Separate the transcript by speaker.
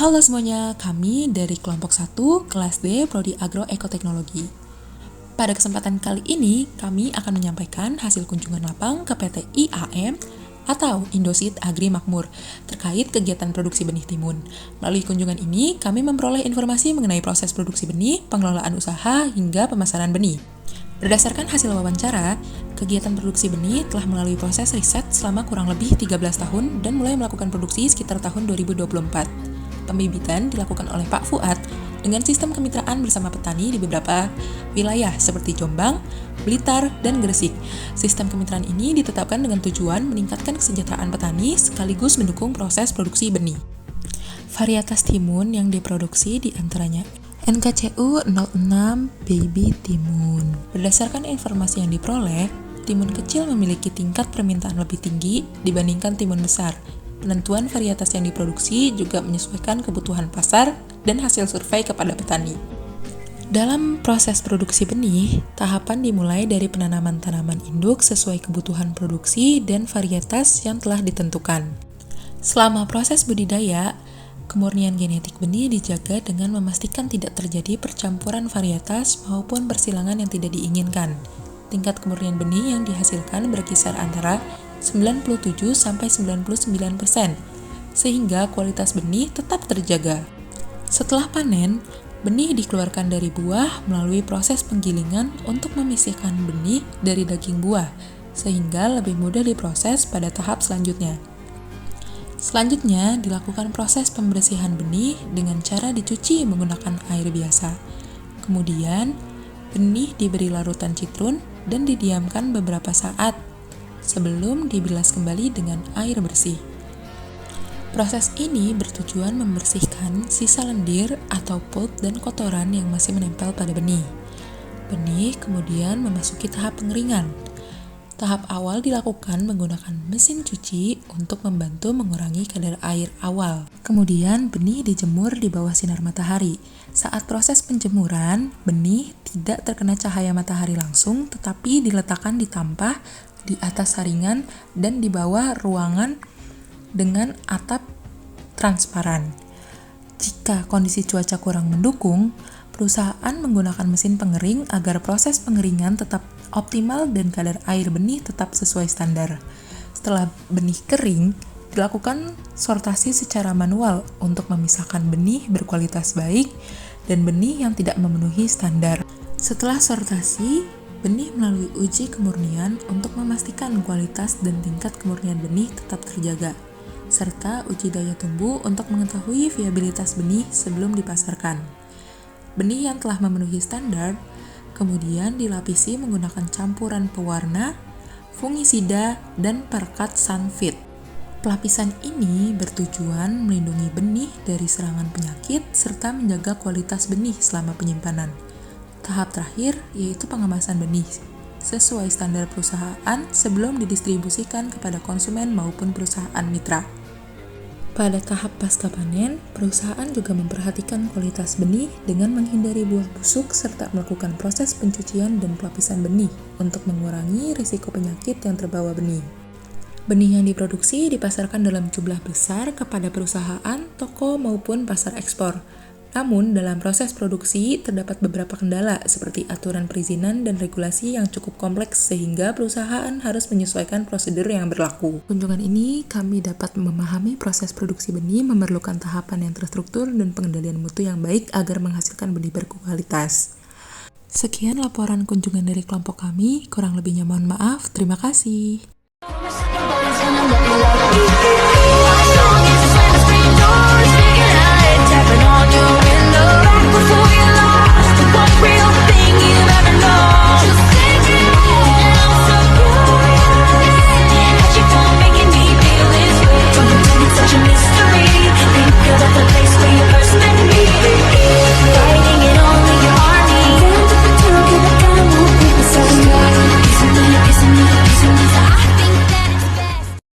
Speaker 1: Halo semuanya, kami dari kelompok 1, kelas D, Prodi Agroekoteknologi. Pada kesempatan kali ini, kami akan menyampaikan hasil kunjungan lapang ke PT IAM atau Indoseed Agri Makmur terkait kegiatan produksi benih timun. Melalui kunjungan ini, kami memperoleh informasi mengenai proses produksi benih, pengelolaan usaha, hingga pemasaran benih. Berdasarkan hasil wawancara, kegiatan produksi benih telah melalui proses riset selama kurang lebih 13 tahun dan mulai melakukan produksi sekitar tahun 2024. Pembibitan dilakukan oleh Pak Fuad dengan sistem kemitraan bersama petani di beberapa wilayah seperti Jombang, Blitar, dan Gresik. Sistem kemitraan ini ditetapkan dengan tujuan meningkatkan kesejahteraan petani sekaligus mendukung proses produksi benih. Varietas timun yang diproduksi diantaranya NKCU 06 Baby Timun. Berdasarkan informasi yang diperoleh, timun kecil memiliki tingkat permintaan lebih tinggi dibandingkan timun besar. Penentuan varietas yang diproduksi juga menyesuaikan kebutuhan pasar dan hasil survei kepada petani. Dalam proses produksi benih, tahapan dimulai dari penanaman tanaman induk sesuai kebutuhan produksi dan varietas yang telah ditentukan. Selama proses budidaya, kemurnian genetik benih dijaga dengan memastikan tidak terjadi percampuran varietas maupun persilangan yang tidak diinginkan. Tingkat kemurnian benih yang dihasilkan berkisar antara 97-99%, sehingga kualitas benih tetap terjaga. Setelah panen, benih dikeluarkan dari buah melalui proses penggilingan untuk memisahkan benih dari daging buah, sehingga lebih mudah diproses pada tahap selanjutnya. Selanjutnya, dilakukan proses pembersihan benih dengan cara dicuci menggunakan air biasa. Kemudian, benih diberi larutan citrun dan didiamkan beberapa saat sebelum dibilas kembali dengan air bersih. Proses ini bertujuan membersihkan sisa lendir atau pulp dan kotoran yang masih menempel pada benih. Benih kemudian memasuki tahap pengeringan. Tahap awal dilakukan menggunakan mesin cuci untuk membantu mengurangi kadar air awal. Kemudian benih dijemur di bawah sinar matahari. Saat proses penjemuran, benih tidak terkena cahaya matahari langsung tetapi diletakkan di tampah, di atas saringan, dan di bawah ruangan dengan atap transparan. Jika kondisi cuaca kurang mendukung, perusahaan menggunakan mesin pengering agar proses pengeringan tetap optimal dan kadar air benih tetap sesuai standar. Setelah benih kering, dilakukan sortasi secara manual untuk memisahkan benih berkualitas baik dan benih yang tidak memenuhi standar. Setelah sortasi, benih melalui uji kemurnian untuk memastikan kualitas dan tingkat kemurnian benih tetap terjaga, serta uji daya tumbuh untuk mengetahui viabilitas benih sebelum dipasarkan. Benih yang telah memenuhi standar kemudian dilapisi menggunakan campuran pewarna, fungisida, dan perekat sunfit. Pelapisan ini bertujuan melindungi benih dari serangan penyakit serta menjaga kualitas benih selama penyimpanan. Tahap terakhir yaitu pengemasan benih sesuai standar perusahaan sebelum didistribusikan kepada konsumen maupun perusahaan mitra. Pada tahap pasca panen, perusahaan juga memperhatikan kualitas benih dengan menghindari buah busuk serta melakukan proses pencucian dan pelapisan benih untuk mengurangi risiko penyakit yang terbawa benih. Benih yang diproduksi dipasarkan dalam jumlah besar kepada perusahaan, toko, maupun pasar ekspor. Namun, dalam proses produksi terdapat beberapa kendala seperti aturan perizinan dan regulasi yang cukup kompleks sehingga perusahaan harus menyesuaikan prosedur yang berlaku. Kunjungan ini kami dapat memahami proses produksi benih memerlukan tahapan yang terstruktur dan pengendalian mutu yang baik agar menghasilkan benih berkualitas. Sekian laporan kunjungan dari kelompok kami, kurang lebihnya mohon maaf, terima kasih.